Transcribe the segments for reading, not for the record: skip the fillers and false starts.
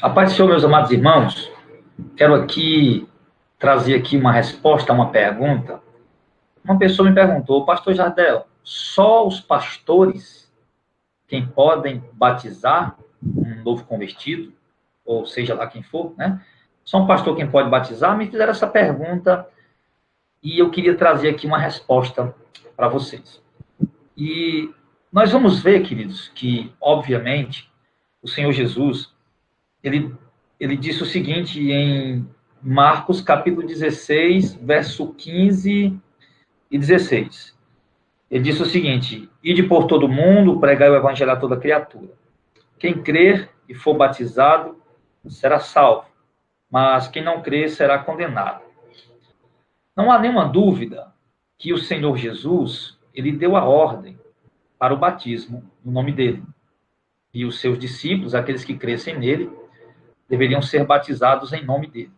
A paz do Senhor, meus amados irmãos, quero aqui trazer aqui uma resposta a uma pergunta. Uma pessoa me perguntou: pastor Jardel, só os pastores quem podem batizar um novo convertido, ou seja lá quem for, né? Só um pastor quem pode batizar? Me fizeram essa pergunta e eu queria trazer aqui uma resposta para vocês. E nós vamos ver, queridos, que, obviamente, o Senhor Jesus, ele disse o seguinte em Marcos, capítulo 16, verso 15 e 16. Ele disse o seguinte: ide por todo mundo, pregai o evangelho a toda criatura. Quem crer e for batizado será salvo, mas quem não crer será condenado. Não há nenhuma dúvida que o Senhor Jesus, ele deu a ordem para o batismo no nome dele. E os seus discípulos, aqueles que crescem nele, deveriam ser batizados em nome dele.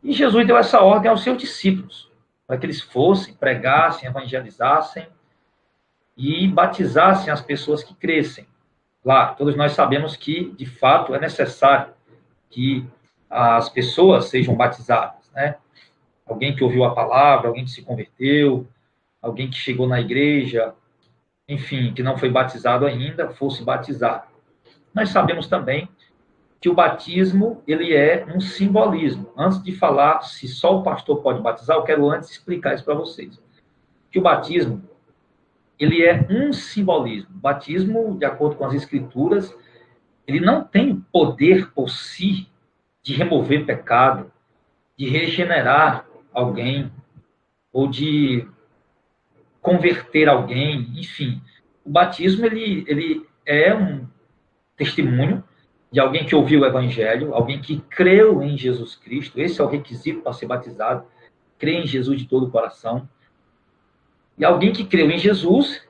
E Jesus deu essa ordem aos seus discípulos, para que eles fossem, pregassem, evangelizassem e batizassem as pessoas que crescem. Claro, todos nós sabemos que, de fato, é necessário que as pessoas sejam batizadas, né? Alguém que ouviu a palavra, alguém que se converteu, alguém que chegou na igreja, enfim, que não foi batizado ainda, fosse batizado. Nós sabemos também que o batismo, ele é um simbolismo. Antes de falar se só o pastor pode batizar, eu quero antes explicar isso para vocês. Que o batismo, ele é um simbolismo. O batismo, de acordo com as escrituras, ele não tem poder por si de remover pecado, de regenerar alguém, ou de converter alguém, enfim. O batismo, ele é um testemunho de alguém que ouviu o evangelho, alguém que creu em Jesus Cristo. Esse é o requisito para ser batizado, crer em Jesus de todo o coração. E alguém que creu em Jesus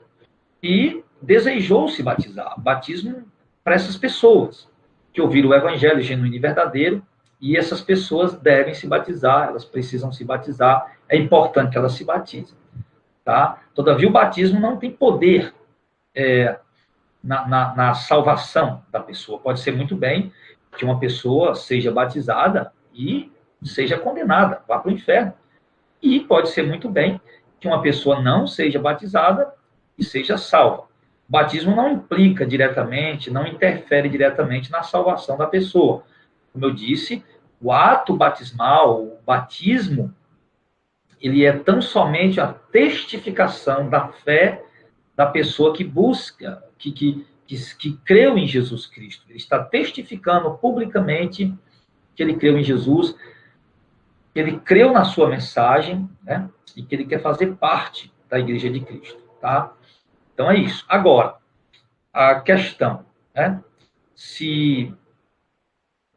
e desejou se batizar. Batismo para essas pessoas que ouviram o evangelho genuíno e verdadeiro, e essas pessoas devem se batizar, elas precisam se batizar, é importante que elas se batizem. Tá? Todavia, o batismo não tem poder na salvação da pessoa. Pode ser muito bem que uma pessoa seja batizada e seja condenada, vá para o inferno. E pode ser muito bem que uma pessoa não seja batizada e seja salva. O batismo não implica diretamente, não interfere diretamente na salvação da pessoa. Como eu disse, o ato batismal, o batismo, ele é tão somente a testificação da fé da pessoa que busca, que creu em Jesus Cristo. Ele está testificando publicamente que ele creu em Jesus, que ele creu na sua mensagem, né? E que ele quer fazer parte da Igreja de Cristo, tá? Então é isso. Agora, a questão, né? Se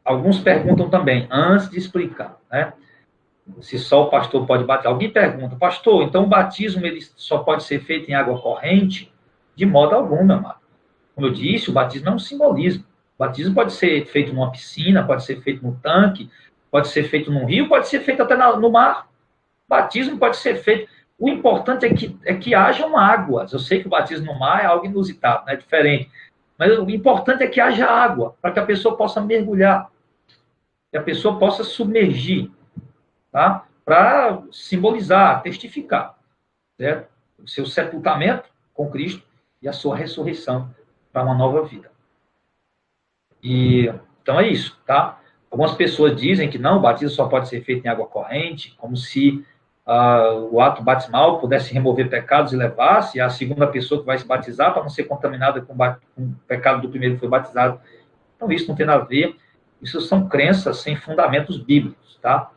alguns perguntam também, antes de explicar, né? Se só o pastor pode batizar. Alguém pergunta: pastor, então o batismo ele só pode ser feito em água corrente? De modo algum, meu amado. Como eu disse, o batismo é um simbolismo. O batismo pode ser feito numa piscina, pode ser feito no tanque, pode ser feito num rio, pode ser feito até no mar. O batismo pode ser feito. O importante é que hajam águas. Eu sei que o batismo no mar é algo inusitado, né? Diferente. Mas o importante é que haja água, para que a pessoa possa mergulhar, que a pessoa possa submergir. Tá? Para simbolizar, testificar, certo? O seu sepultamento com Cristo e a sua ressurreição para uma nova vida. E então é isso, tá? Algumas pessoas dizem que não, o batismo só pode ser feito em água corrente, como se o ato batismal pudesse remover pecados e levasse a segunda pessoa que vai se batizar para não ser contaminada com o pecado do primeiro que foi batizado. Então isso não tem nada a ver. Isso são crenças sem fundamentos bíblicos, tá?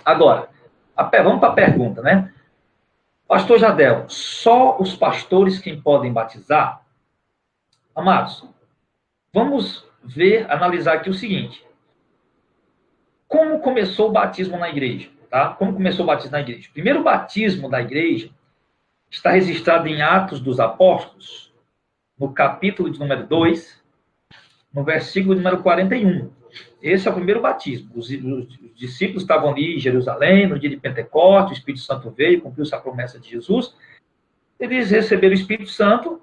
Agora, vamos para a pergunta, né? Pastor Jardel, só os pastores quem podem batizar? Amados, vamos analisar aqui o seguinte. Como começou o batismo na igreja? Tá? Como começou o batismo na igreja? O primeiro batismo da igreja está registrado em Atos dos Apóstolos, no capítulo de número 2, no versículo de número 41. Esse é o primeiro batismo. Os discípulos estavam ali em Jerusalém, no dia de Pentecostes, o Espírito Santo veio, cumpriu-se a promessa de Jesus. Eles receberam o Espírito Santo,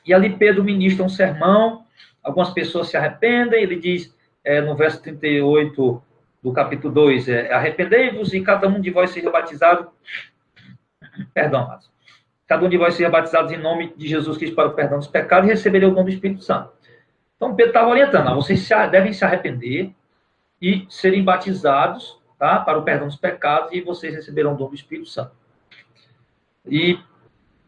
e ali Pedro ministra um sermão, algumas pessoas se arrependem, ele diz no verso 38 do capítulo 2, arrependei-vos e cada um de vós seja batizado, perdão, mas cada um de vós seja batizado em nome de Jesus Cristo para o perdão dos pecados e receberei o dom do Espírito Santo. Então Pedro estava orientando, vocês devem se arrepender e serem batizados, tá, para o perdão dos pecados e vocês receberão o dom do Espírito Santo. E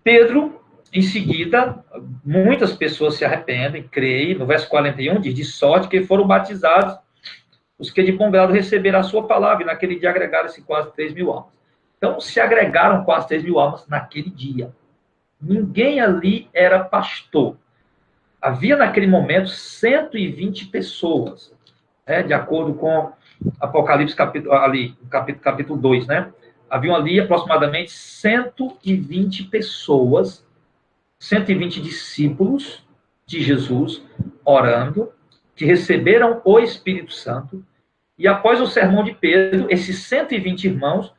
Pedro, em seguida, muitas pessoas se arrependem, creem, no verso 41 diz, de sorte que foram batizados os que de bom grado receberam a sua palavra, e naquele dia agregaram-se quase 3.000 almas. Então, se agregaram quase 3.000 almas naquele dia. Ninguém ali era pastor. Havia naquele momento 120 pessoas, de acordo com Apocalipse capítulo 2, né? Haviam ali aproximadamente 120 pessoas, 120 discípulos de Jesus orando, que receberam o Espírito Santo, e após o sermão de Pedro, esses 120 irmãos,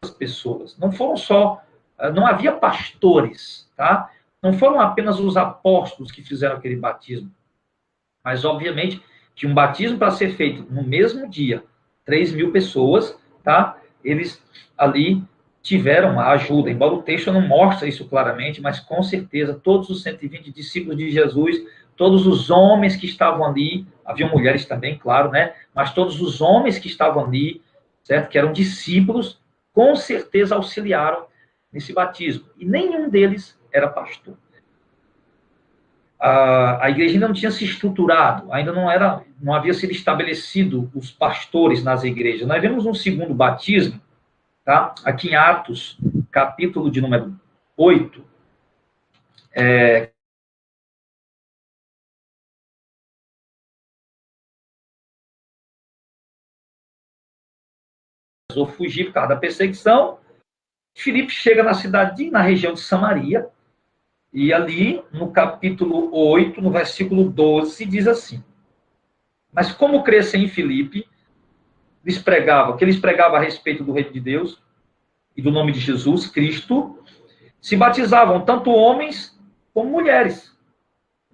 as pessoas, não havia pastores, tá? Não foram apenas os apóstolos que fizeram aquele batismo, mas obviamente que um batismo para ser feito no mesmo dia, 3.000 pessoas, tá? Eles ali tiveram a ajuda, embora o texto não mostre isso claramente, mas com certeza todos os 120 discípulos de Jesus, todos os homens que estavam ali, haviam mulheres também, claro, né? Mas todos os homens que estavam ali, certo? Que eram discípulos, com certeza auxiliaram nesse batismo. E nenhum deles era pastor. A igreja ainda não tinha se estruturado, ainda não havia sido estabelecido os pastores nas igrejas. Nós vemos um segundo batismo, tá? Aqui em Atos, capítulo de número 8, precisou fugir por causa da perseguição. Filipe chega na região de Samaria, e ali, no capítulo 8, no versículo 12, diz assim: mas como crescem em Filipe, eles pregavam a respeito do reino de Deus e do nome de Jesus Cristo, se batizavam tanto homens como mulheres.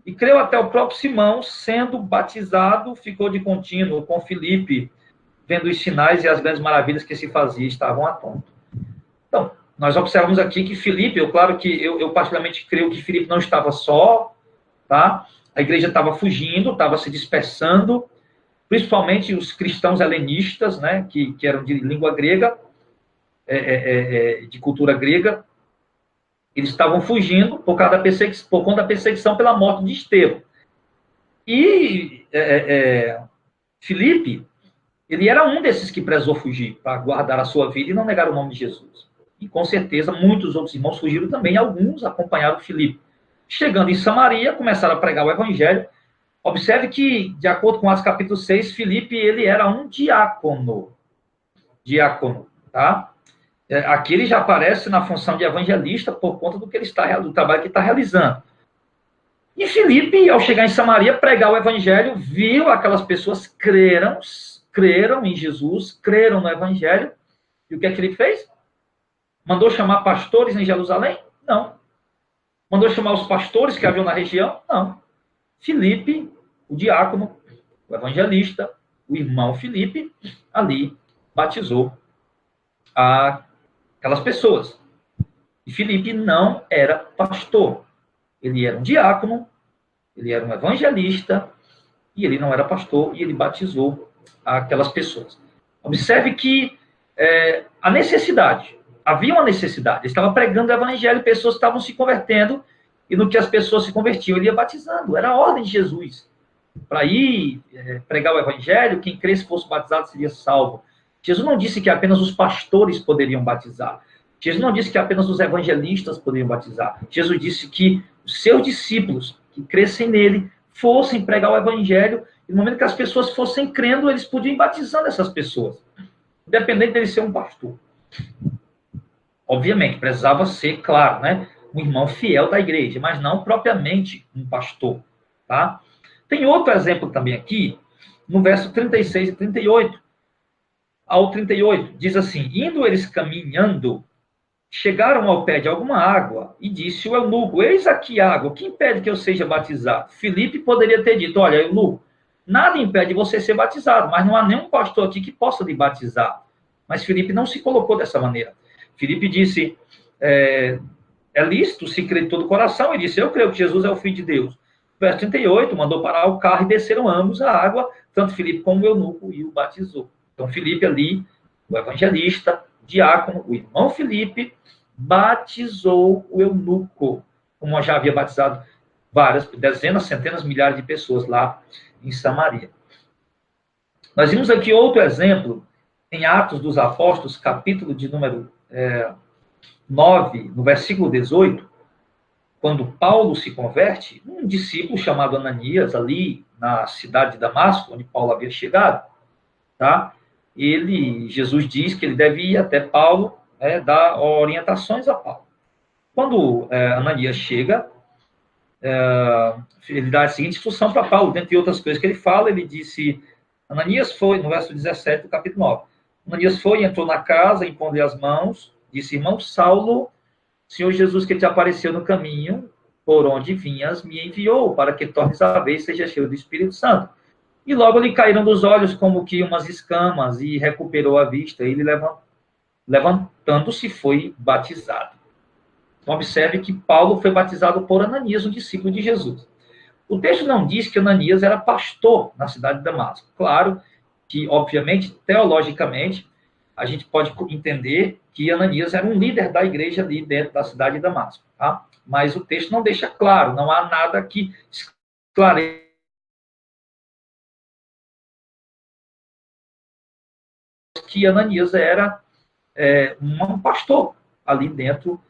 E creu até o próprio Simão, sendo batizado, ficou de contínuo com Filipe, vendo os sinais e as grandes maravilhas que se fazia, estavam atônitos. Então, nós observamos aqui que Filipe, eu particularmente creio que Filipe não estava só, tá? A igreja estava fugindo, estava se dispersando, principalmente os cristãos helenistas, né, que eram de língua grega, de cultura grega, eles estavam fugindo por conta da perseguição pela morte de Estevão. E Filipe, ele era um desses que precisou fugir para guardar a sua vida e não negar o nome de Jesus. E com certeza muitos outros irmãos fugiram também, alguns acompanharam Filipe. Chegando em Samaria, começaram a pregar o evangelho. Observe que, de acordo com Atos capítulo 6, Filipe, ele era um diácono. Diácono, tá? Aqui ele já aparece na função de evangelista por conta do trabalho que está realizando. E Filipe, ao chegar em Samaria, pregar o evangelho, viu aquelas pessoas creram em Jesus, creram no evangelho. E o que é que ele fez? Mandou chamar pastores em Jerusalém? Não. Mandou chamar os pastores que haviam na região? Não. Filipe, o diácono, o evangelista, o irmão Filipe, ali batizou aquelas pessoas. E Filipe não era pastor. Ele era um diácono, ele era um evangelista, e ele não era pastor, e ele batizou aquelas pessoas. Observe que havia uma necessidade. Ele estava pregando o evangelho, pessoas estavam se convertendo, e no que as pessoas se convertiam, ele ia batizando. Era a ordem de Jesus. Para ir pregar o evangelho, quem cresce fosse batizado seria salvo. Jesus não disse que apenas os pastores poderiam batizar. Jesus não disse que apenas os evangelistas poderiam batizar. Jesus disse que os seus discípulos, que crescem nele, fossem pregar o evangelho, e no momento que as pessoas fossem crendo, eles podiam ir batizando essas pessoas, independente dele ser um pastor. Obviamente, precisava ser, claro, né, um irmão fiel da igreja, mas não propriamente um pastor, tá? Tem outro exemplo também aqui, no verso 36 e 38. Ao 38, diz assim: indo eles caminhando, chegaram ao pé de alguma água e disse o eunuco: eis aqui água, que impede que eu seja batizado? Filipe poderia ter dito: olha, eunuco, nada impede você ser batizado, mas não há nenhum pastor aqui que possa lhe batizar. Mas Filipe não se colocou dessa maneira. Filipe disse: é lícito se crer de todo o coração. Ele disse: eu creio que Jesus é o Filho de Deus. Verso 38, mandou parar o carro e desceram ambos a água, tanto Filipe como o eunuco, e o batizou. Então Filipe ali, o evangelista, diácono, o irmão Filipe, batizou o eunuco, como já havia batizado várias, dezenas, centenas, milhares de pessoas lá em Samaria. Nós vimos aqui outro exemplo em Atos dos Apóstolos, capítulo de número 9, no versículo 18, quando Paulo se converte, um discípulo chamado Ananias, ali na cidade de Damasco, onde Paulo havia chegado, tá? Jesus diz que ele deve ir até Paulo, dar orientações a Paulo. Quando Ananias chega, ele dá a seguinte instrução para Paulo, dentre outras coisas que ele fala, ele disse, Ananias foi, no verso 17 do capítulo 9, Ananias foi, entrou na casa, impondo-lhe as mãos, disse, irmão Saulo, Senhor Jesus que te apareceu no caminho, por onde vinhas, me enviou, para que tornes a ver e seja cheio do Espírito Santo. E logo lhe caíram dos olhos como que umas escamas, e recuperou a vista, e ele levantando-se foi batizado. Então, observe que Paulo foi batizado por Ananias, um discípulo de Jesus. O texto não diz que Ananias era pastor na cidade de Damasco. Claro que, obviamente, teologicamente, a gente pode entender que Ananias era um líder da igreja ali dentro da cidade de Damasco. Tá? Mas o texto não deixa claro, não há nada que esclareça que Ananias era um pastor ali dentro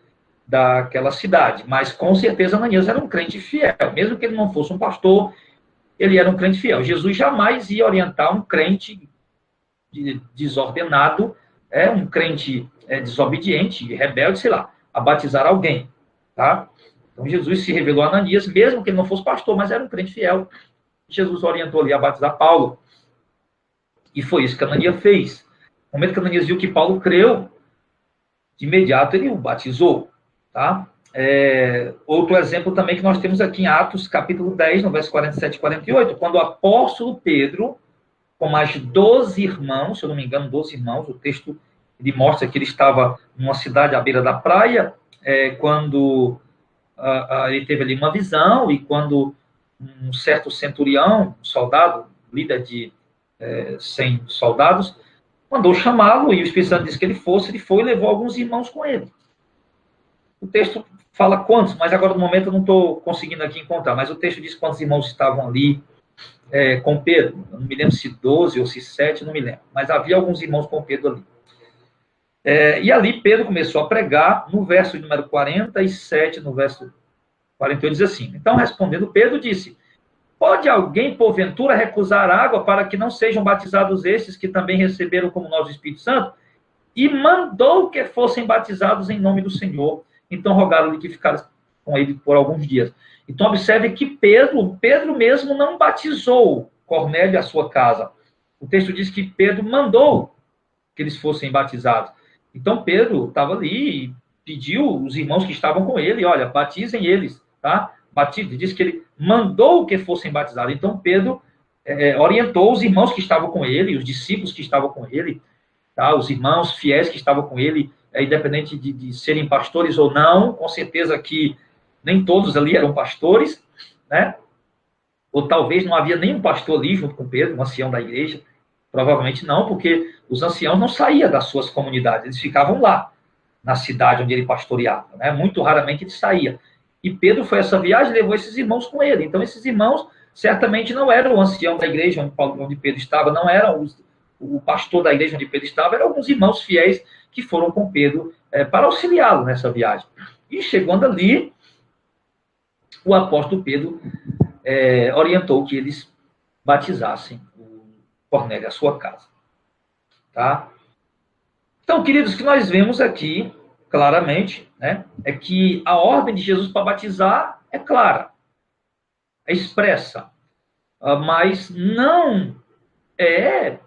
daquela cidade. Mas, com certeza, Ananias era um crente fiel. Mesmo que ele não fosse um pastor, ele era um crente fiel. Jesus jamais ia orientar um crente desordenado, um crente desobediente, rebelde, sei lá, a batizar alguém. Tá? Então, Jesus se revelou a Ananias, mesmo que ele não fosse pastor, mas era um crente fiel. Jesus orientou ali a batizar Paulo. E foi isso que Ananias fez. No momento que Ananias viu que Paulo creu, de imediato ele o batizou. Tá? Outro exemplo também que nós temos aqui em Atos, capítulo 10, no verso 47 e 48, quando o apóstolo Pedro, com mais 12 irmãos, se eu não me engano, 12 irmãos, o texto ele mostra que ele estava numa cidade à beira da praia, quando ele teve ali uma visão, e quando um certo centurião, um soldado, líder de 100 soldados, mandou chamá-lo, e o Espírito Santo disse que ele foi e levou alguns irmãos com ele. O texto fala quantos, mas agora no momento eu não estou conseguindo aqui encontrar, mas o texto diz quantos irmãos estavam ali com Pedro. Eu não me lembro se 12 ou se 7, não me lembro, mas havia alguns irmãos com Pedro ali. E ali Pedro começou a pregar, no verso número 47, no verso 48, diz assim, então respondendo Pedro disse, pode alguém porventura recusar água para que não sejam batizados estes que também receberam como nós o Espírito Santo? E mandou que fossem batizados em nome do Senhor. Então rogaram-lhe que ficasse com ele por alguns dias. Então observe que Pedro mesmo não batizou Cornélio e a sua casa. O texto diz que Pedro mandou que eles fossem batizados. Então Pedro estava ali e pediu os irmãos que estavam com ele, olha, batizem eles, tá? Diz que ele mandou que fossem batizados. Então Pedro orientou os irmãos que estavam com ele, os discípulos que estavam com ele, tá? Os irmãos fiéis que estavam com ele, independente de serem pastores ou não, com certeza que nem todos ali eram pastores, né? Ou talvez não havia nenhum pastor ali junto com Pedro, um ancião da igreja. Provavelmente não, porque os anciãos não saíam das suas comunidades, eles ficavam lá, na cidade onde ele pastoreava, né? Muito raramente ele saía. E Pedro foi essa viagem e levou esses irmãos com ele. Então, esses irmãos certamente não eram o ancião da igreja onde Pedro estava, não eram o pastor da igreja onde Pedro estava, eram alguns irmãos fiéis que foram com Pedro para auxiliá-lo nessa viagem. E chegando ali, o apóstolo Pedro orientou que eles batizassem o Cornélio, a sua casa. Tá? Então, queridos, o que nós vemos aqui, claramente, né, é que a ordem de Jesus para batizar é clara, é expressa, mas não é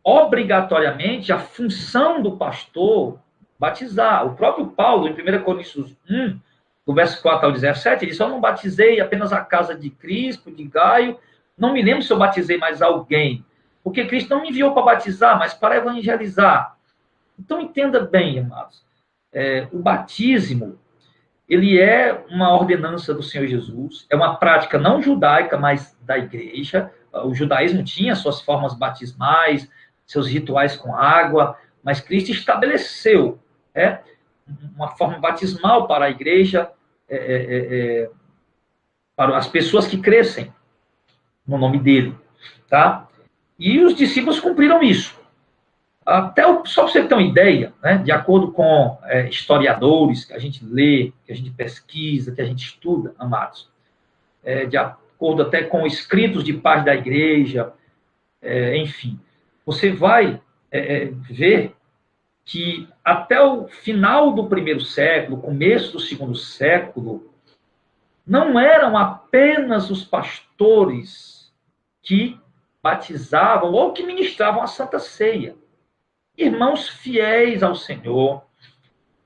obrigatoriamente a função do pastor batizar. O próprio Paulo, em 1 Coríntios 1, do verso 4 ao 17, ele disse: eu não batizei apenas a casa de Crispo, de Gaio, não me lembro se eu batizei mais alguém, porque Cristo não me enviou para batizar, mas para evangelizar. Então, entenda bem, amados, o batismo, ele é uma ordenança do Senhor Jesus, é uma prática não judaica, mas da igreja. O judaísmo tinha suas formas batismais, seus rituais com água, mas Cristo estabeleceu uma forma batismal para a igreja, para as pessoas que crescem no nome dele, tá? E os discípulos cumpriram isso. Só para você ter uma ideia, né, de acordo com historiadores que a gente lê, que a gente pesquisa, que a gente estuda, amados, de acordo até com escritos de pais da igreja, enfim, você vai ver que até o final do 1º século, começo do 2º século, não eram apenas os pastores que batizavam ou que ministravam a Santa Ceia. Irmãos fiéis ao Senhor,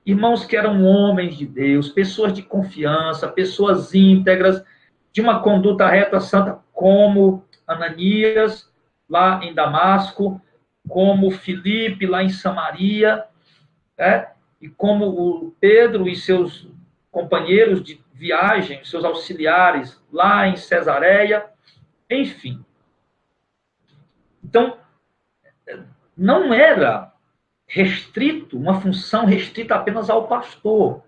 irmãos que eram homens de Deus, pessoas de confiança, pessoas íntegras, de uma conduta reta, santa, como Ananias, lá em Damasco, como Filipe, lá em Samaria, e como o Pedro e seus companheiros de viagem, seus auxiliares, lá em Cesareia, enfim. Então, não era restrito, uma função restrita apenas ao pastor.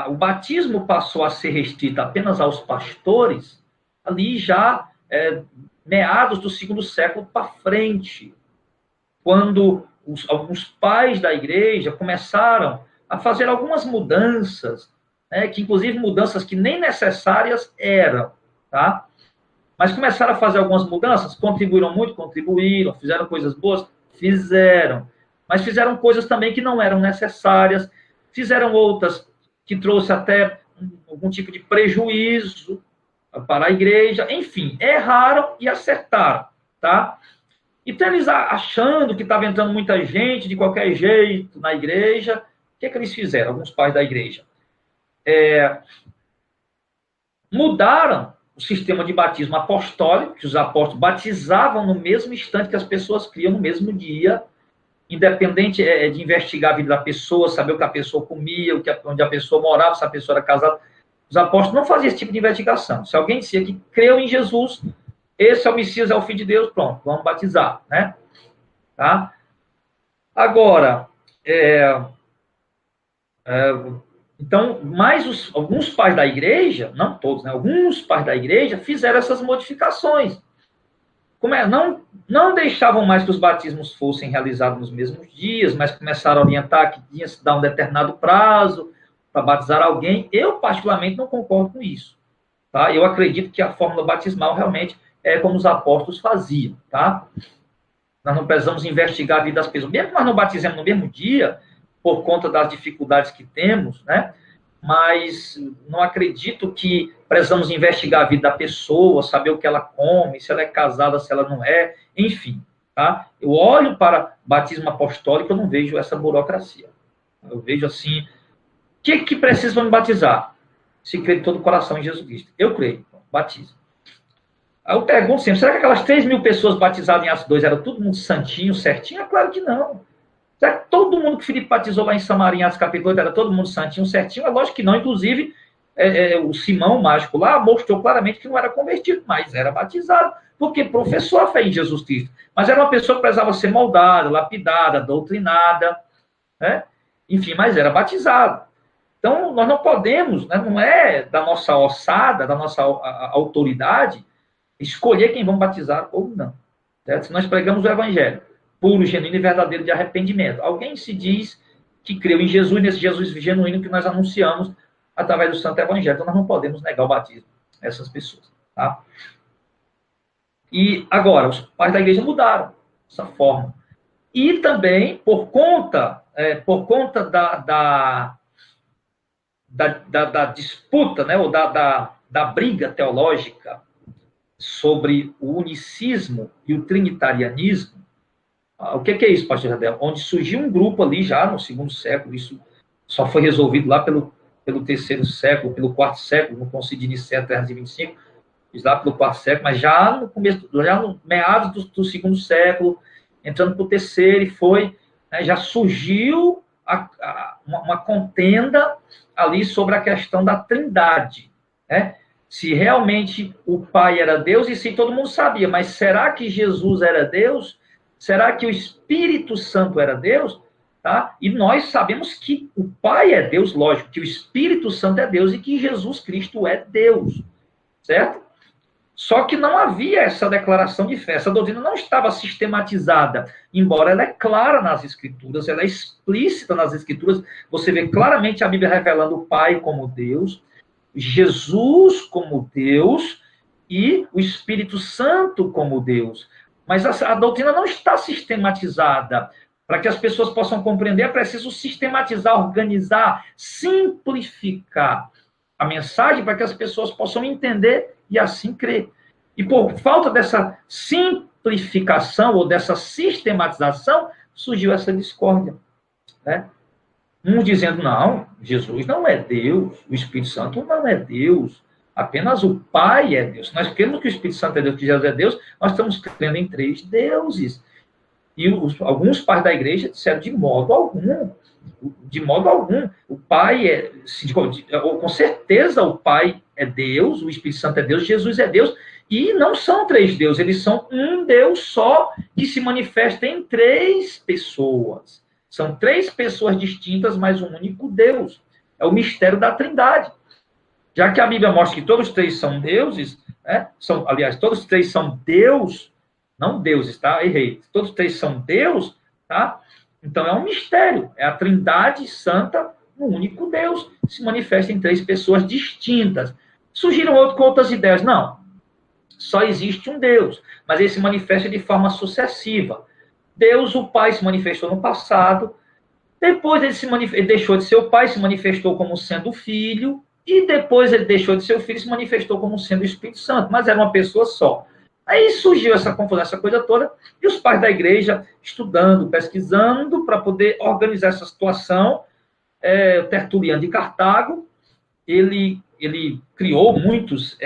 O batismo passou a ser restrito apenas aos pastores, ali já meados do 2º século para frente, quando alguns pais da igreja começaram a fazer algumas mudanças, que inclusive mudanças que nem necessárias eram, tá? Mas começaram a fazer algumas mudanças, contribuíram muito, contribuíram, fizeram coisas boas, fizeram. Mas fizeram coisas também que não eram necessárias, fizeram outras que trouxe até algum tipo de prejuízo para a igreja, enfim, erraram e acertaram, tá? Então, eles achando que estava entrando muita gente de qualquer jeito na igreja, o que é que eles fizeram, alguns pais da igreja? Mudaram o sistema de batismo apostólico, que os apóstolos batizavam no mesmo instante que as pessoas criam, no mesmo dia, independente de investigar a vida da pessoa, saber o que a pessoa comia, onde a pessoa morava, se a pessoa era casada. Os apóstolos não faziam esse tipo de investigação. Se alguém dizia que creu em Jesus, esse é o Messias, é o Filho de Deus, pronto, vamos batizar, né? Tá? Agora, então, alguns pais da igreja, não todos, né? Alguns pais da igreja fizeram essas modificações. Não deixavam mais que os batismos fossem realizados nos mesmos dias, mas começaram a orientar que tinha que dar um determinado prazo para batizar alguém. Eu, particularmente, não concordo com isso. Tá? Eu acredito que a fórmula batismal realmente é como os apóstolos faziam. Tá? Nós não precisamos investigar a vida das pessoas. Mesmo que nós não batizemos no mesmo dia, por conta das dificuldades que temos, né? Mas não acredito que precisamos investigar a vida da pessoa, saber o que ela come, se ela é casada, se ela não é, enfim. Tá? Eu olho para batismo apostólico, eu não vejo essa burocracia. Eu vejo assim, o que precisa para me batizar? Se crer de todo o coração em Jesus Cristo. Eu creio, batismo. Aí eu pergunto sempre, será que aquelas 3.000 pessoas batizadas em Atos 2 era todo mundo santinho, certinho? É claro que não. Será que todo mundo que Filipe batizou lá em Samaria, em Atos capítulo 8, era todo mundo santinho, certinho? É lógico que não. Inclusive, o Simão, o mágico lá, mostrou claramente que não era convertido, mas era batizado, porque professou a fé em Jesus Cristo. Mas era uma pessoa que precisava ser moldada, lapidada, doutrinada, né? Enfim, mas era batizado. Então, nós não podemos, né, não é da nossa ossada, da nossa autoridade, escolher quem vamos batizar ou não. Certo? Se nós pregamos o evangelho puro, genuíno e verdadeiro de arrependimento. Alguém se diz que creu em Jesus, nesse Jesus genuíno que nós anunciamos através do Santo Evangelho. Então, nós não podemos negar o batismo a essas pessoas. Tá? E agora, os pais da igreja mudaram essa forma. E também, por conta da disputa, né, ou da briga teológica sobre o unicismo e o trinitarianismo, O que é isso, pastor Jadel? Onde surgiu um grupo ali já no segundo século, isso só foi resolvido lá pelo terceiro século, pelo quarto século, no Concílio de Nicéia 325, lá pelo quarto século, mas já no começo, já no meados do segundo século, entrando para o terceiro, e foi, né, já surgiu uma contenda ali sobre a questão da trindade, né? Se realmente o Pai era Deus, e se todo mundo sabia, mas será que Jesus era Deus? Será que o Espírito Santo era Deus? Tá? E nós sabemos que o Pai é Deus, lógico, que o Espírito Santo é Deus e que Jesus Cristo é Deus, certo? Só que não havia essa declaração de fé, essa doutrina não estava sistematizada, embora ela é clara nas Escrituras, ela é explícita nas Escrituras, você vê claramente a Bíblia revelando o Pai como Deus, Jesus como Deus e o Espírito Santo como Deus. Mas a doutrina não está sistematizada. Para que as pessoas possam compreender, é preciso sistematizar, organizar, simplificar a mensagem para que as pessoas possam entender e assim crer. E por falta dessa simplificação ou dessa sistematização, surgiu essa discórdia, né? Um dizendo, não, Jesus não é Deus, o Espírito Santo não é Deus, apenas o Pai é Deus. Nós cremos que o Espírito Santo é Deus, que Jesus é Deus, nós estamos crendo em 3 deuses. E alguns pais da igreja disseram, de modo algum, o Pai com certeza o Pai é Deus, o Espírito Santo é Deus, Jesus é Deus, e não são 3 deuses, eles são um Deus só, que se manifesta em 3 pessoas. São 3 pessoas distintas, mas um único Deus. É o mistério da Trindade. Já que a Bíblia mostra que todos 3 são deuses, né? Aliás, todos 3 são Deus, não deuses, tá? Errei. Todos 3 são Deus, tá? Então é um mistério. É a Trindade Santa, um único Deus, que se manifesta em 3 pessoas distintas. Surgiram outras ideias. Não. Só existe um Deus, mas ele se manifesta de forma sucessiva. Deus, o Pai, se manifestou no passado, depois ele deixou de ser o Pai, se manifestou como sendo o Filho, e depois ele deixou de ser o Filho e se manifestou como sendo o Espírito Santo, mas era uma pessoa só. Aí surgiu essa confusão, essa coisa toda, e os pais da igreja estudando, pesquisando, para poder organizar essa situação. Tertuliano de Cartago, ele criou muitas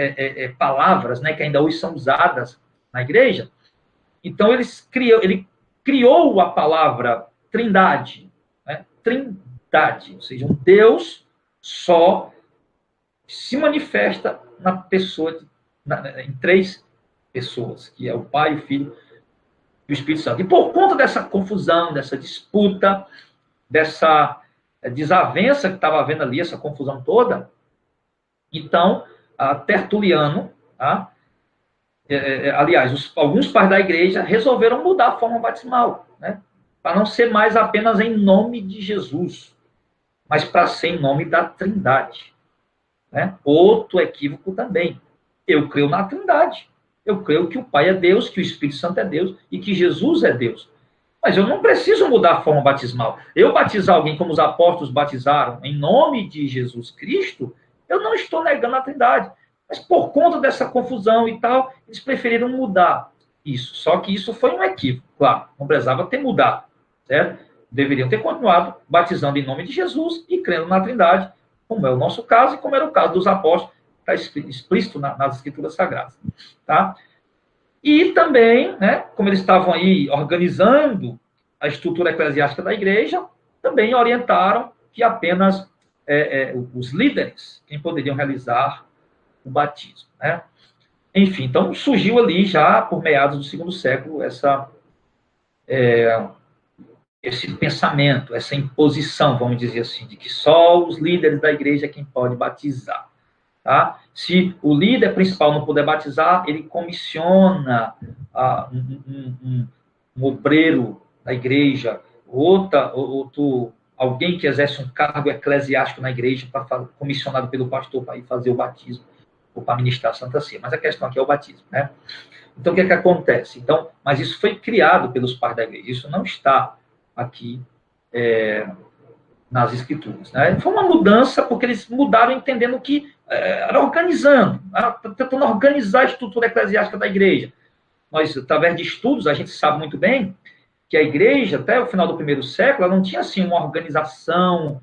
palavras, né, que ainda hoje são usadas na igreja. Então, ele criou a palavra trindade, né? Trindade, ou seja, um Deus só se manifesta na pessoa, em 3 pessoas, que é o Pai, o Filho e o Espírito Santo. E por conta dessa confusão, dessa disputa, dessa desavença que estava havendo ali, essa confusão toda, então, Tertuliano, tá? Aliás, alguns pais da igreja resolveram mudar a forma batismal, né? Para não ser mais apenas em nome de Jesus, mas para ser em nome da Trindade, né? Outro equívoco também. Eu creio na Trindade. Eu creio que o Pai é Deus, que o Espírito Santo é Deus e que Jesus é Deus. Mas eu não preciso mudar a forma batismal. Eu batizar alguém como os apóstolos batizaram em nome de Jesus Cristo, eu não estou negando a Trindade. Mas por conta dessa confusão e tal, eles preferiram mudar isso. Só que isso foi um equívoco, claro. Não precisava ter mudado, certo? Deveriam ter continuado batizando em nome de Jesus e crendo na Trindade, como é o nosso caso e como era o caso dos apóstolos, está explícito nas Escrituras Sagradas, tá? E também, né, como eles estavam aí organizando a estrutura eclesiástica da igreja, também orientaram que apenas os líderes quem poderiam realizar o batismo, né? Enfim, então surgiu ali já por meados do segundo século esse pensamento, essa imposição, vamos dizer assim, de que só os líderes da igreja é quem pode batizar. Tá? Se o líder principal não puder batizar, ele comissiona um obreiro da igreja, alguém que exerce um cargo eclesiástico na igreja, comissionado pelo pastor para ir fazer o batismo, ou para ministrar a Santa Ceia. Mas a questão aqui é o batismo, né? Então, o que é que acontece? Então, mas isso foi criado pelos pais da igreja, isso não está aqui nas Escrituras, né? Foi uma mudança, porque eles mudaram entendendo que era organizando, tentando organizar a estrutura eclesiástica da igreja. Nós, através de estudos, a gente sabe muito bem que a igreja, até o final do primeiro século, ela não tinha assim uma organização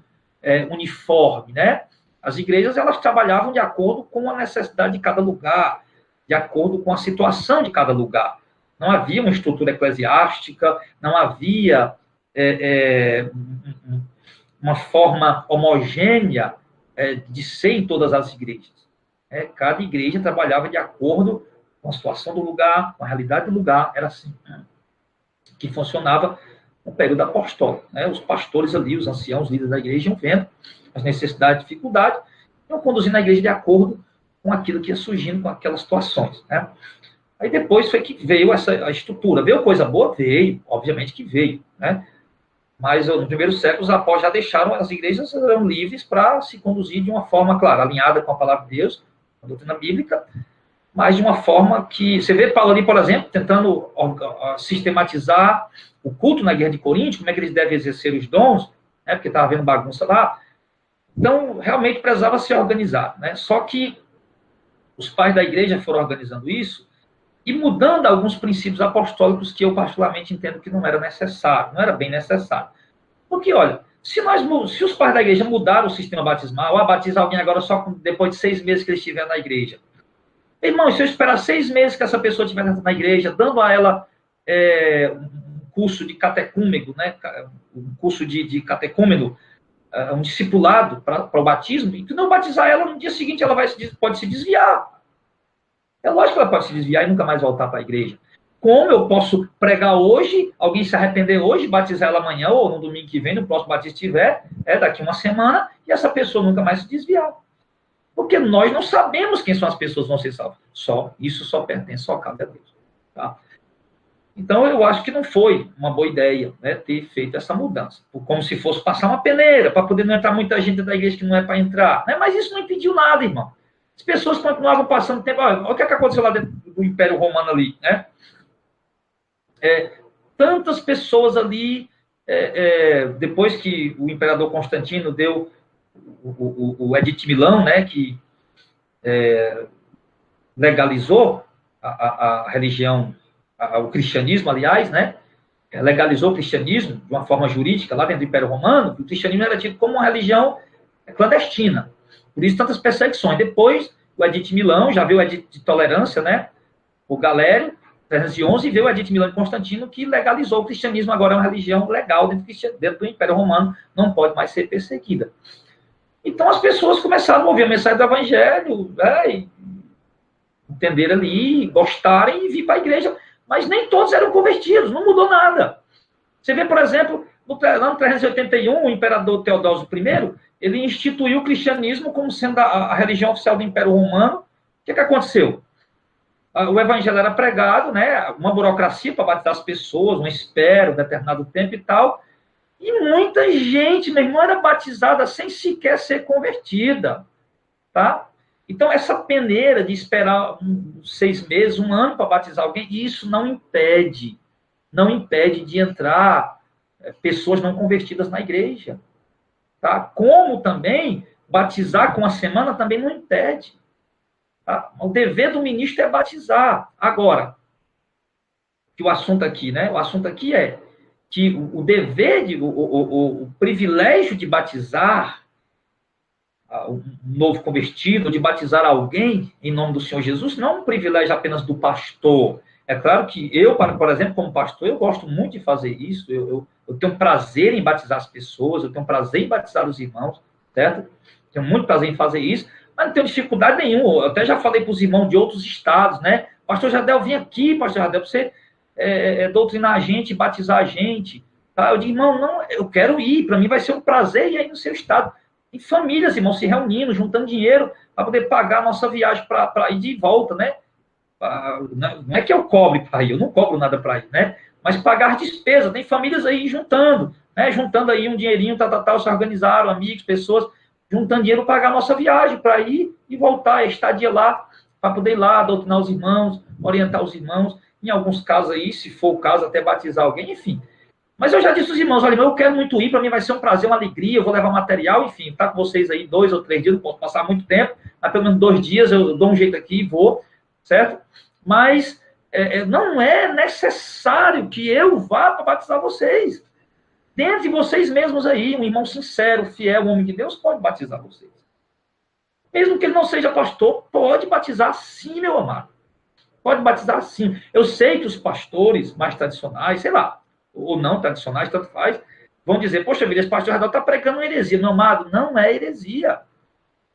uniforme, né? As igrejas, elas trabalhavam de acordo com a necessidade de cada lugar, de acordo com a situação de cada lugar. Não havia uma estrutura eclesiástica, não havia uma forma homogênea de ser em todas as igrejas. Cada igreja trabalhava de acordo com a situação do lugar, com a realidade do lugar, era assim que funcionava no período apostólico. Os pastores ali, os anciãos, os líderes da igreja, iam vendo as necessidades e dificuldades, iam conduzindo a igreja de acordo com aquilo que ia surgindo, com aquelas situações. Aí depois foi que veio a estrutura. Veio coisa boa? Veio, obviamente que veio. Mas no primeiro século, os apóstolos já deixaram, as igrejas eram livres para se conduzir de uma forma, claro, alinhada com a palavra de Deus, com a doutrina bíblica, mas de uma forma que... Você vê Paulo ali, por exemplo, tentando sistematizar o culto na guerra de Corinto, como é que eles devem exercer os dons, porque estava havendo bagunça lá. Então, realmente precisava ser organizado. Só que os pais da igreja foram organizando isso e mudando alguns princípios apostólicos que eu particularmente entendo que não era necessário, não era bem necessário. Porque, olha, se os pais da igreja mudaram o sistema batismal, batizar alguém agora só depois de 6 meses que eles estiverem na igreja. Irmão, se eu esperar 6 meses que essa pessoa estiver na igreja, dando a ela um curso de catecúmeno, um curso de catecúmeno, um discipulado para o batismo, e tu não batizar ela, no dia seguinte ela pode se desviar. É lógico que ela pode se desviar e nunca mais voltar para a igreja. Como eu posso pregar hoje, alguém se arrepender hoje, batizar ela amanhã, ou no domingo que vem, no próximo batismo tiver, daqui uma semana, e essa pessoa nunca mais se desviar. Porque nós não sabemos quem são as pessoas que vão ser salvas. Isso só pertence, só cabe a Deus. Tá? Então, eu acho que não foi uma boa ideia ter feito essa mudança. Como se fosse passar uma peneira, para poder não entrar muita gente da igreja que não é para entrar. Mas isso não impediu nada, irmão. As pessoas continuavam passando tempo. Olha o que aconteceu lá dentro do Império Romano ali. Tantas pessoas ali, depois que o imperador Constantino deu o Edito de Milão, que legalizou a religião, o cristianismo, aliás, legalizou o cristianismo de uma forma jurídica lá dentro do Império Romano. O cristianismo era tido como uma religião clandestina. Por isso, tantas perseguições. Depois, o Edito de Milão, já veio o Edito de Tolerância, o Galério, 311, e veio o Edito de Milão de Constantino, que legalizou o cristianismo. Agora é uma religião legal dentro do Império Romano, não pode mais ser perseguida. Então, as pessoas começaram a ouvir a mensagem do Evangelho, e entenderam ali, gostarem e vir para a igreja. Mas nem todos eram convertidos, não mudou nada. Você vê, por exemplo, lá no 381, o imperador Teodósio I, ele instituiu o cristianismo como sendo a religião oficial do Império Romano. O que aconteceu? O evangelho era pregado, uma burocracia para batizar as pessoas, uma espera, um determinado tempo e tal. E muita gente, meu irmão, era batizada sem sequer ser convertida. Tá? Então, essa peneira de esperar 6 meses, 1 ano para batizar alguém, isso não impede de entrar pessoas não convertidas na igreja. Tá? Como também batizar com a semana também não impede. Tá? O dever do ministro é batizar. Agora, que o assunto aqui, o assunto aqui é que o dever, o privilégio de batizar um novo convertido, de batizar alguém em nome do Senhor Jesus, não é um privilégio apenas do pastor. É claro que eu, por exemplo, como pastor, eu gosto muito de fazer isso, eu tenho prazer em batizar as pessoas, eu tenho prazer em batizar os irmãos, certo? Tenho muito prazer em fazer isso, mas não tenho dificuldade nenhuma. Eu até já falei para os irmãos de outros estados, Pastor Jardel, vem aqui, Pastor Jardel, para você doutrinar a gente, batizar a gente. Tá? Eu digo, irmão, não, eu quero ir, para mim vai ser um prazer ir aí no seu estado. E famílias, irmãos, se reunindo, juntando dinheiro para poder pagar a nossa viagem para ir de volta, Não é que eu cobre para ir, eu não cobro nada para ir, Mas pagar despesas, tem famílias aí juntando, Juntando aí um dinheirinho, se organizaram, amigos, pessoas, juntando dinheiro para pagar a nossa viagem, para ir e voltar, estadia lá, para poder ir lá, doutrinar os irmãos, orientar os irmãos, em alguns casos aí, se for o caso, até batizar alguém, enfim. Mas eu já disse aos irmãos, olha, eu quero muito ir, para mim vai ser um prazer, uma alegria, eu vou levar material, enfim, tá com vocês aí 2 ou 3 dias, não posso passar muito tempo, mas pelo menos 2 dias eu dou um jeito aqui e vou, certo? Mas não é necessário que eu vá para batizar vocês. Dentre vocês mesmos aí, um irmão sincero, fiel, um homem de Deus, pode batizar vocês. Mesmo que ele não seja pastor, pode batizar sim, meu amado. Pode batizar sim. Eu sei que os pastores mais tradicionais, sei lá, ou não tradicionais, tanto faz, vão dizer, poxa vida, esse pastor está pregando uma heresia. Meu amado, não é heresia.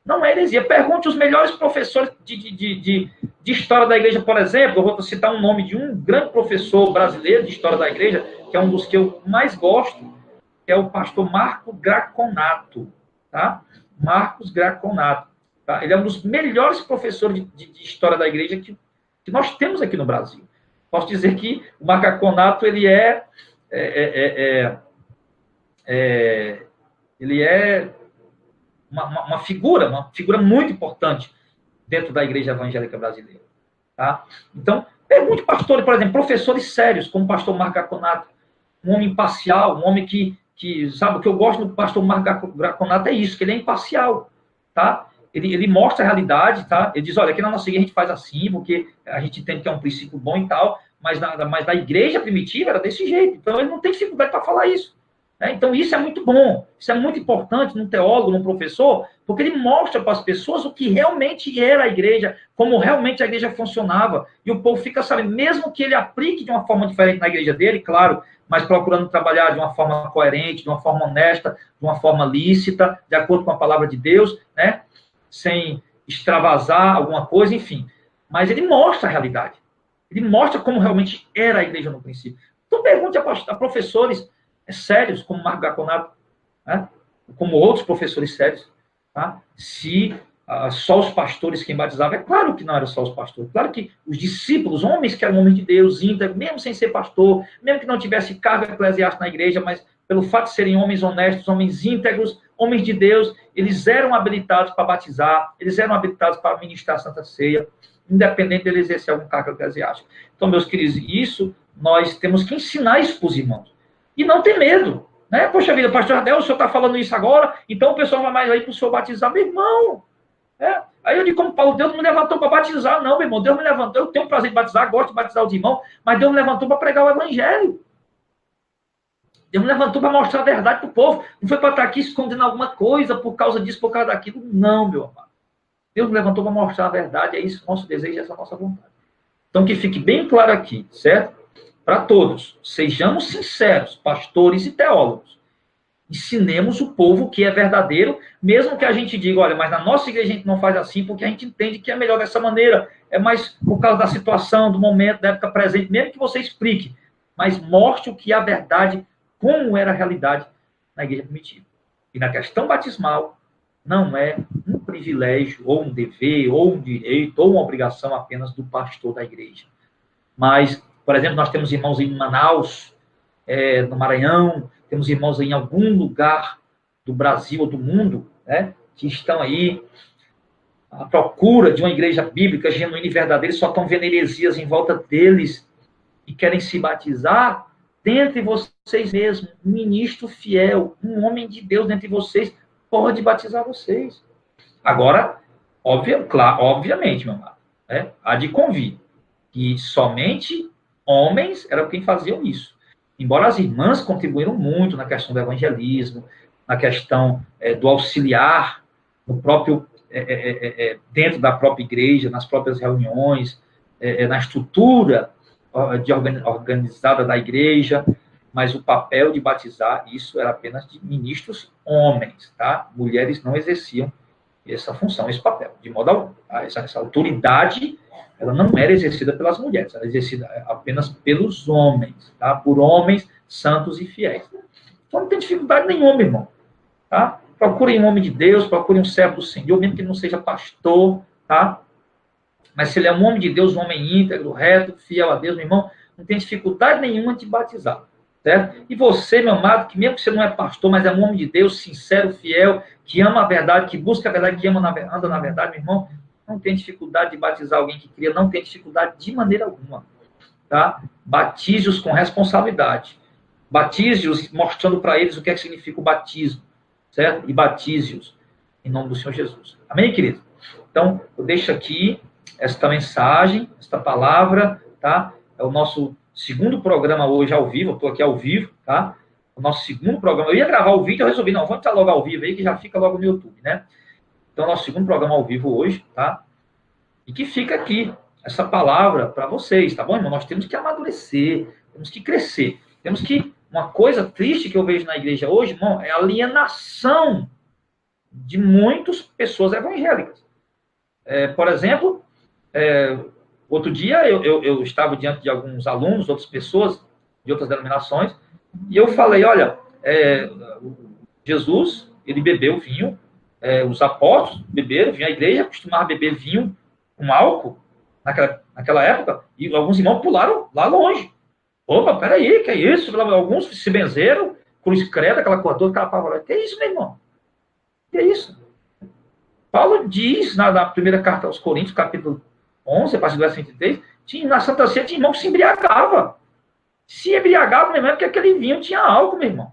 Não é heresia. Pergunte os melhores professores de história da igreja, por exemplo. Eu vou citar um nome de um grande professor brasileiro de história da igreja, que é um dos que eu mais gosto, que é o pastor Marcos Graconato. Tá? Marcos Graconato. Tá? Ele é um dos melhores professores de história da igreja que nós temos aqui no Brasil. Posso dizer que o Marcos Graconato, ele é uma figura muito importante dentro da igreja evangélica brasileira. Tá? Então, pergunte pastores, por exemplo, professores sérios, como o pastor Marcos Graconato, um homem imparcial, um homem que sabe, o que eu gosto do pastor Marcos Graconato é isso, que ele é imparcial, tá? Ele mostra a realidade, tá? Ele diz, olha, aqui na nossa igreja a gente faz assim, porque a gente entende que é um princípio bom e tal, mas na igreja primitiva era desse jeito, então ele não tem dificuldade para falar isso. Então, isso é muito bom, isso é muito importante num teólogo, num professor, porque ele mostra para as pessoas o que realmente era a igreja, como realmente a igreja funcionava, e o povo fica sabendo, mesmo que ele aplique de uma forma diferente na igreja dele, claro, mas procurando trabalhar de uma forma coerente, de uma forma honesta, de uma forma lícita, de acordo com a palavra de Deus, né? Sem extravasar alguma coisa, enfim. Mas ele mostra a realidade, ele mostra como realmente era a igreja no princípio. Então, pergunte a professores sérios, como Marcos Graconato, né? Como outros professores sérios, tá? Se só os pastores quem batizavam, é claro que não eram só os pastores, claro que os discípulos, homens que eram homens de Deus, íntegros, mesmo sem ser pastor, mesmo que não tivesse cargo eclesiástico na igreja, mas pelo fato de serem homens honestos, homens íntegros, homens de Deus, eles eram habilitados para batizar, eles eram habilitados para ministrar a Santa Ceia, independente de ele exercer algum cargo eclesiástico. Então, meus queridos, isso nós temos que ensinar isso para os irmãos. E não ter medo, né? Poxa vida, pastor Adel, o senhor está falando isso agora, então o pessoal vai mais aí para o senhor batizar. Meu irmão, aí eu digo como Paulo, Deus me levantou para batizar. Não, meu irmão, Deus me levantou, eu tenho o prazer de batizar, gosto de batizar os irmãos, mas Deus me levantou para pregar o evangelho. Deus me levantou para mostrar a verdade para o povo. Não foi para estar aqui escondendo alguma coisa por causa disso, por causa daquilo. Não, meu amado. Deus me levantou para mostrar a verdade, é isso o nosso desejo, essa é a nossa vontade. Então, que fique bem claro aqui, certo? Para todos, sejamos sinceros, pastores e teólogos. Ensinemos o povo que é verdadeiro, mesmo que a gente diga, olha, mas na nossa igreja a gente não faz assim, porque a gente entende que é melhor dessa maneira, é mais por causa da situação, do momento, da época presente, mesmo que você explique, mas mostre o que é a verdade, como era a realidade na igreja primitiva. E na questão batismal, não é um privilégio, ou um dever, ou um direito, ou uma obrigação apenas do pastor da igreja. Mas, por exemplo, nós temos irmãos em Manaus, no Maranhão, temos irmãos em algum lugar do Brasil ou do mundo, né, que estão aí à procura de uma igreja bíblica genuína e verdadeira, só estão vendo heresias em volta deles e querem se batizar. Dentre vocês mesmos, um ministro fiel, um homem de Deus dentre vocês, pode batizar vocês. Agora, obviamente, meu amado, há de convir que somente homens eram quem faziam isso. Embora as irmãs contribuíram muito na questão do evangelismo, na questão do auxiliar, no próprio, dentro da própria igreja, nas próprias reuniões, na estrutura organizada da igreja, mas o papel de batizar, isso era apenas de ministros homens, tá? Mulheres não exerciam essa função, esse papel, de modo algum. Tá? Essa autoridade, ela não era exercida pelas mulheres, ela era exercida apenas pelos homens, tá? Por homens santos e fiéis. Então não tem dificuldade nenhuma, irmão. Tá? Procurem um homem de Deus, procurem um servo do Senhor, mesmo que ele não seja pastor, tá? Mas se ele é um homem de Deus, um homem íntegro, reto, fiel a Deus, meu irmão, não tem dificuldade nenhuma de batizar. Certo? E você, meu amado, que mesmo que você não é pastor, mas é um homem de Deus, sincero, fiel, que ama a verdade, que busca a verdade, que anda na verdade, meu irmão, não tem dificuldade de batizar alguém que cria, não tem dificuldade de maneira alguma. Tá? Batize-os com responsabilidade. Batize-os mostrando para eles o que é que significa o batismo. Certo? E batize-os em nome do Senhor Jesus. Amém, querido? Então, eu deixo aqui esta mensagem, esta palavra, tá? É o nosso segundo programa hoje ao vivo, eu estou aqui ao vivo, tá? O nosso segundo programa. Eu ia gravar o vídeo, eu resolvi, não, vamos entrar logo ao vivo aí, que já fica logo no YouTube, né? Então, nosso segundo programa ao vivo hoje, tá? E que fica aqui, essa palavra para vocês, tá bom, irmão? Nós temos que amadurecer, temos que crescer. Temos que... Uma coisa triste que eu vejo na igreja hoje, irmão, é a alienação de muitas pessoas evangélicas. Por exemplo, outro dia eu estava diante de alguns alunos, outras pessoas de outras denominações, e eu falei, olha, Jesus, ele bebeu vinho, os apóstolos beberam vinho, a igreja costumava beber vinho com álcool naquela época, e alguns irmãos pularam lá longe. Opa, peraí, que é isso? Alguns se benzeram, cruz credo, aquela coisa toda, aquela palavra. Que é isso, meu irmão? Que é isso? Paulo diz na primeira carta aos Coríntios, capítulo 11, a partir do verso 23, na Santa Ceia tinha irmão que se embriagava. Se embriagava, meu irmão, é porque aquele vinho tinha álcool, meu irmão.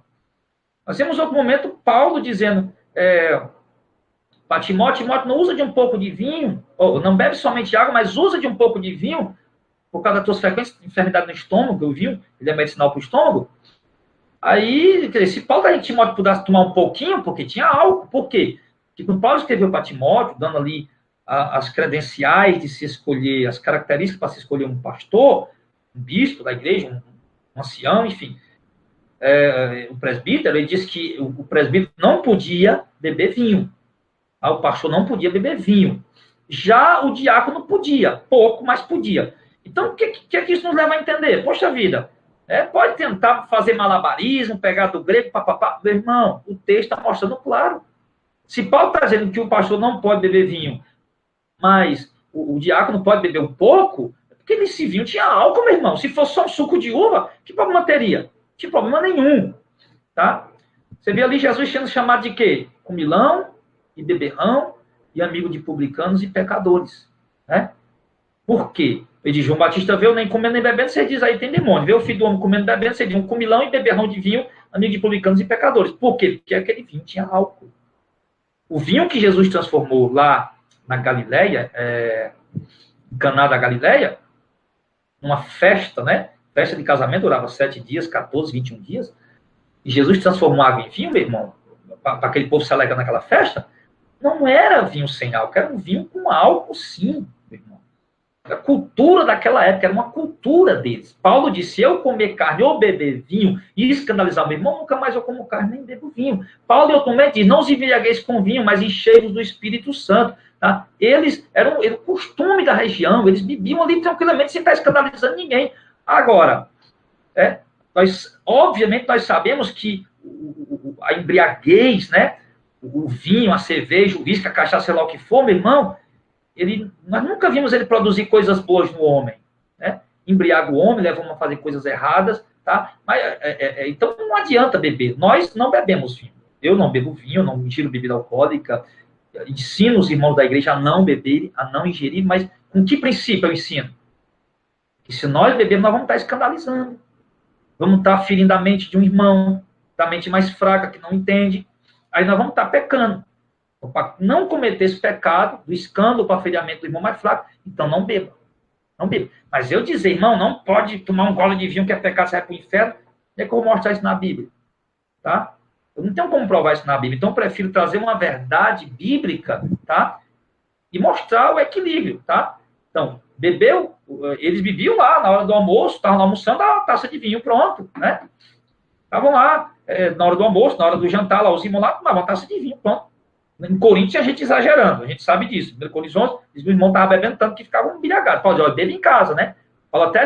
Nós temos outro momento, Paulo dizendo para Timóteo, não usa de um pouco de vinho, ou não bebe somente água, mas usa de um pouco de vinho, por causa das tuas frequentes enfermidades no estômago, eu vi, ele é medicinal para o estômago. Aí, se Paulo da Timóteo pudesse tomar um pouquinho, porque tinha álcool, por quê? Porque quando Paulo escreveu para Timóteo, dando ali as credenciais de se escolher, as características para se escolher um pastor, um bispo da igreja, um ancião, enfim, o presbítero, ele disse que o presbítero não podia beber vinho. O pastor não podia beber vinho. Já o diácono podia, pouco, mas podia. Então, o que isso nos leva a entender? Poxa vida, pode tentar fazer malabarismo, pegar do grego, papapá. Meu irmão, o texto está mostrando claro. Se Paulo está dizendo que o pastor não pode beber vinho, mas o diácono pode beber um pouco, é porque esse vinho tinha álcool, meu irmão. Se fosse só um suco de uva, que problema teria? Não tinha problema nenhum. Tá? Você vê ali Jesus sendo chamado de quê? Comilão e beberrão e amigo de publicanos e pecadores. Né? Por quê? Ele diz, João Batista veio nem comendo nem bebendo, você diz aí tem demônio. Vê o filho do homem comendo e bebendo, você diz um comilão e beberrão de vinho, amigo de publicanos e pecadores. Por quê? Porque aquele vinho tinha álcool. O vinho que Jesus transformou lá na Galileia, em Caná da Galileia, numa festa, né? Festa de casamento durava 7 dias, 14, 21 dias. E Jesus transformou água em vinho, meu irmão, para aquele povo se alegrar naquela festa. Não era vinho sem álcool, era um vinho com álcool, sim, meu irmão. A cultura daquela época era uma cultura deles. Paulo disse, se eu comer carne ou beber vinho e escandalizar meu irmão, nunca mais eu como carne nem bebo vinho. Paulo e outro momento diz, não os embriagueis com vinho, mas enchei-vos do Espírito Santo. Tá? Eles eram o costume da região, eles bebiam ali tranquilamente sem estar escandalizando ninguém. Agora, obviamente nós sabemos que a embriaguez, né? O vinho, a cerveja, o uísque, a cachaça, sei lá o que for, meu irmão, nós nunca vimos ele produzir coisas boas no homem. Né? Embriaga o homem, leva a fazer coisas erradas. Tá? Mas, então não adianta beber. Nós não bebemos vinho. Eu não bebo vinho, não tiro bebida alcoólica. Ensino os irmãos da igreja a não beber, a não ingerir, mas com que princípio eu ensino? Que se nós bebermos, nós vamos estar escandalizando. Vamos estar ferindo a mente de um irmão, da mente mais fraca, que não entende. Aí nós vamos estar pecando. Para não cometer esse pecado, do escândalo para feriamento do irmão mais fraco, então não beba. Não beba. Mas eu dizer, irmão, não pode tomar um gole de vinho que é pecado, você vai para o inferno, é que eu vou mostrar isso na Bíblia. Tá? Eu não tenho como provar isso na Bíblia, então eu prefiro trazer uma verdade bíblica, tá? E mostrar o equilíbrio, tá? Então, bebeu, eles bebiam lá na hora do almoço, estavam almoçando a taça de vinho, pronto, né? Estavam lá, na hora do almoço, na hora do jantar, lá os irmãos lá tomavam uma taça de vinho, pronto. Em Coríntios, a gente exagerando, a gente sabe disso. Em Coríntios 11, o irmão estava bebendo tanto que ficavam embriagados. Paulo disse, bebe em casa, né? Paulo até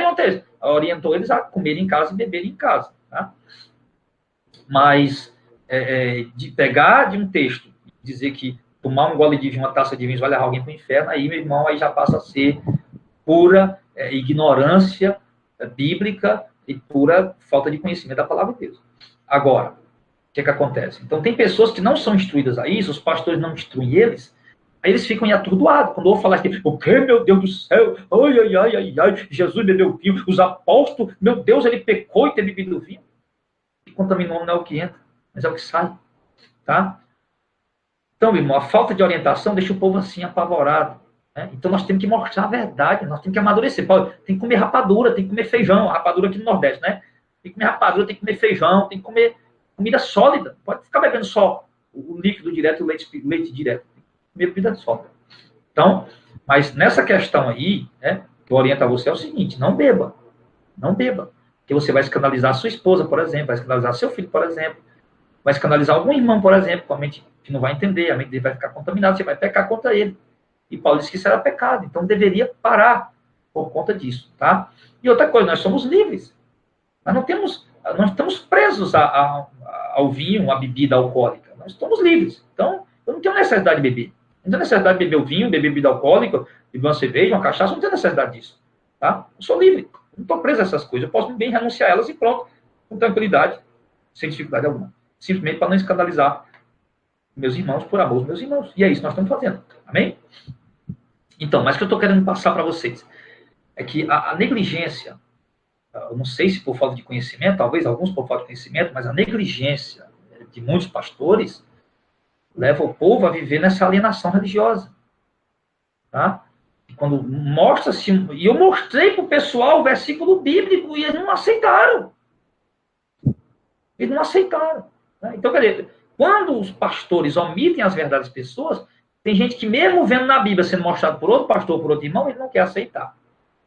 orientou eles a comerem em casa e beberem em casa, tá? Mas, de pegar de um texto, dizer que tomar um gole de vinho, uma taça de vinho vai levar alguém para o inferno, aí, meu irmão, aí já passa a ser pura ignorância bíblica e pura falta de conhecimento da palavra de Deus. Agora, o que acontece? Então, tem pessoas que não são instruídas a isso, os pastores não instruem eles, aí eles ficam atordoados. Quando eu vou falar assim, o que, meu Deus do céu? Ai, Jesus bebeu vinho, os apóstolos, meu Deus, ele pecou e ter bebido vinho. E contaminou não é o que entra, mas é o que sai. Tá? Então, meu irmão, a falta de orientação deixa o povo assim, apavorado. né? Então nós temos que mostrar a verdade, nós temos que amadurecer. Paulo, tem que comer rapadura, tem que comer feijão, rapadura aqui no Nordeste, né? Tem que comer rapadura, tem que comer feijão, tem que comer comida sólida. Não pode ficar bebendo só o líquido direto, o leite direto. Tem que comer comida sólida. Então, mas nessa questão aí, né, que eu oriento a você é o seguinte, não beba. Não beba. Porque você vai escandalizar a sua esposa, por exemplo, vai escandalizar seu filho, por exemplo, vai escandalizar algum irmão, por exemplo, com a mente que não vai entender, a mente dele vai ficar contaminada, você vai pecar contra ele. E Paulo disse que isso era pecado, então deveria parar por conta disso, tá? E outra coisa, nós somos livres. Nós não estamos presos ao vinho, à bebida alcoólica. Nós estamos livres. Então, eu não tenho necessidade de beber. Não tenho necessidade de beber o vinho, beber bebida alcoólica, beber uma cerveja, uma cachaça, não tenho necessidade disso, tá? Eu sou livre. Eu não estou preso a essas coisas. Eu posso bem renunciar a elas e pronto, com tranquilidade, sem dificuldade alguma. Simplesmente para não escandalizar meus irmãos, por amor dos meus irmãos. E é isso que nós estamos fazendo. Amém? Então, mas o que eu estou querendo passar para vocês é que a negligência, eu não sei se por falta de conhecimento, talvez alguns por falta de conhecimento, mas a negligência de muitos pastores leva o povo a viver nessa alienação religiosa. Tá? E quando mostra-se, e eu mostrei para o pessoal o versículo bíblico e eles não aceitaram. Eles não aceitaram. Né? Então, quer dizer, quando os pastores omitem as verdades das pessoas, tem gente que mesmo vendo na Bíblia sendo mostrado por outro pastor, por outro irmão, ele não quer aceitar.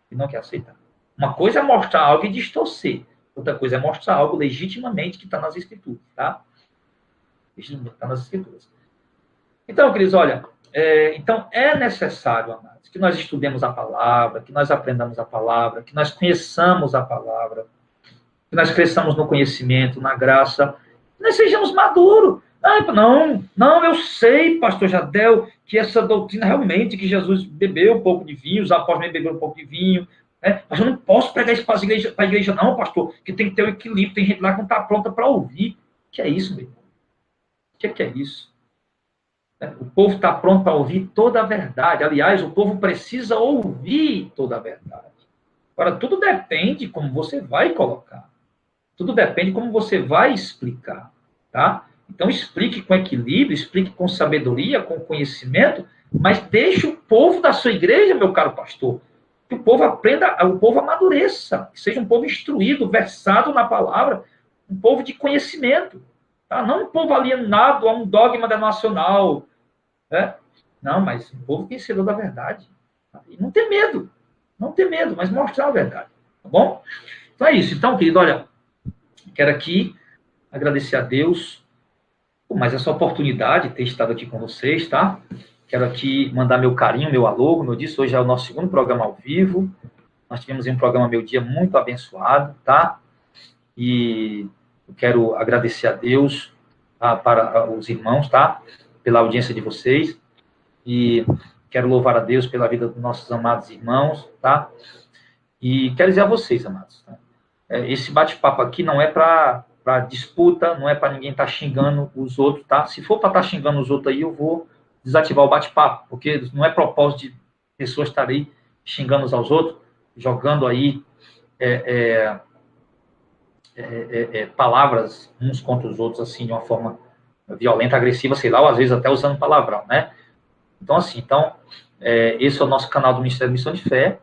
Ele não quer aceitar. Uma coisa é mostrar algo e distorcer. Outra coisa é mostrar algo legitimamente que está nas Escrituras. Tá? Está nas Escrituras. Então, queridos, olha, então é necessário, amados, que nós estudemos a palavra, que nós aprendamos a palavra, que nós conheçamos a palavra, que nós cresçamos no conhecimento, na graça, que nós sejamos maduros. Não, eu sei, pastor Jadel, que essa doutrina realmente, que Jesus bebeu um pouco de vinho, os apóstolos beberam um pouco de vinho, né? Mas eu não posso pregar isso para a igreja, não, pastor, que tem que ter o equilíbrio, tem gente lá que não está pronta para ouvir. O que é isso, meu irmão? O que é isso? O povo está pronto para ouvir toda a verdade. Aliás, o povo precisa ouvir toda a verdade. Agora, tudo depende de como você vai colocar. Tudo depende de como você vai explicar. Tá? Então, explique com equilíbrio, explique com sabedoria, com conhecimento, mas deixe o povo da sua igreja, meu caro pastor, que o povo aprenda, o povo amadureça, que seja um povo instruído, versado na palavra, um povo de conhecimento. Tá? Não um povo alienado a um dogma denominacional, né? Não, mas um povo conhecedor da verdade. Tá? E não ter medo, mas mostrar a verdade. Tá bom? Então é isso. Então, querido, olha, quero aqui agradecer a Deus por mais essa oportunidade de ter estado aqui com vocês, tá? Quero aqui mandar meu carinho, meu alô, como eu disse, hoje é o nosso segundo programa ao vivo. Nós tivemos um programa Meu Dia muito abençoado, tá? E eu quero agradecer a Deus, tá? Para os irmãos, tá? Pela audiência de vocês. E quero louvar a Deus pela vida dos nossos amados irmãos, tá? E quero dizer a vocês, amados, tá? Esse bate-papo aqui não é para disputa, não é para ninguém estar xingando os outros, tá? Se for para estar xingando os outros aí, eu vou desativar o bate-papo, porque não é propósito de pessoas estarem xingando uns aos outros, jogando aí palavras uns contra os outros, assim, de uma forma violenta, agressiva, sei lá, ou às vezes até usando palavrão, né? Então, assim, esse é o nosso canal do Ministério da Missão de Fé.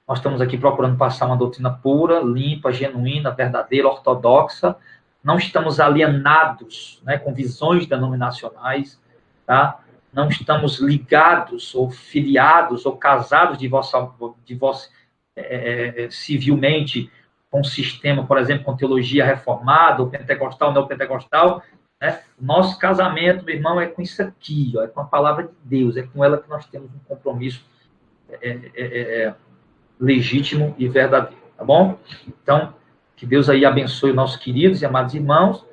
Nós estamos aqui procurando passar uma doutrina pura, limpa, genuína, verdadeira, ortodoxa. Não estamos alienados, né, com visões denominacionais, tá? Não estamos ligados ou filiados ou casados civilmente com um sistema, por exemplo, com teologia reformada, ou pentecostal, neopentecostal. Né? Nosso casamento, meu irmão, é com isso aqui, ó, é com a palavra de Deus, é com ela que nós temos um compromisso legítimo e verdadeiro, tá bom? Então, que Deus aí abençoe os nossos queridos e amados irmãos,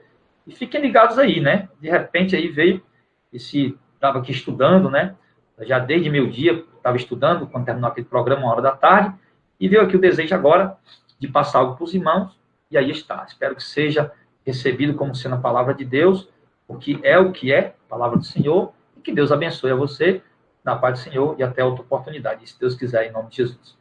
e fiquem ligados aí, né? De repente aí veio estava aqui estudando, né? Já desde meio dia, estava estudando, quando terminou aquele programa, 1h da tarde, e veio aqui o desejo agora de passar algo para os irmãos, e aí está. Espero que seja recebido como sendo a palavra de Deus, porque é o que é, a palavra do Senhor, e que Deus abençoe a você, na paz do Senhor, e até outra oportunidade, se Deus quiser, em nome de Jesus.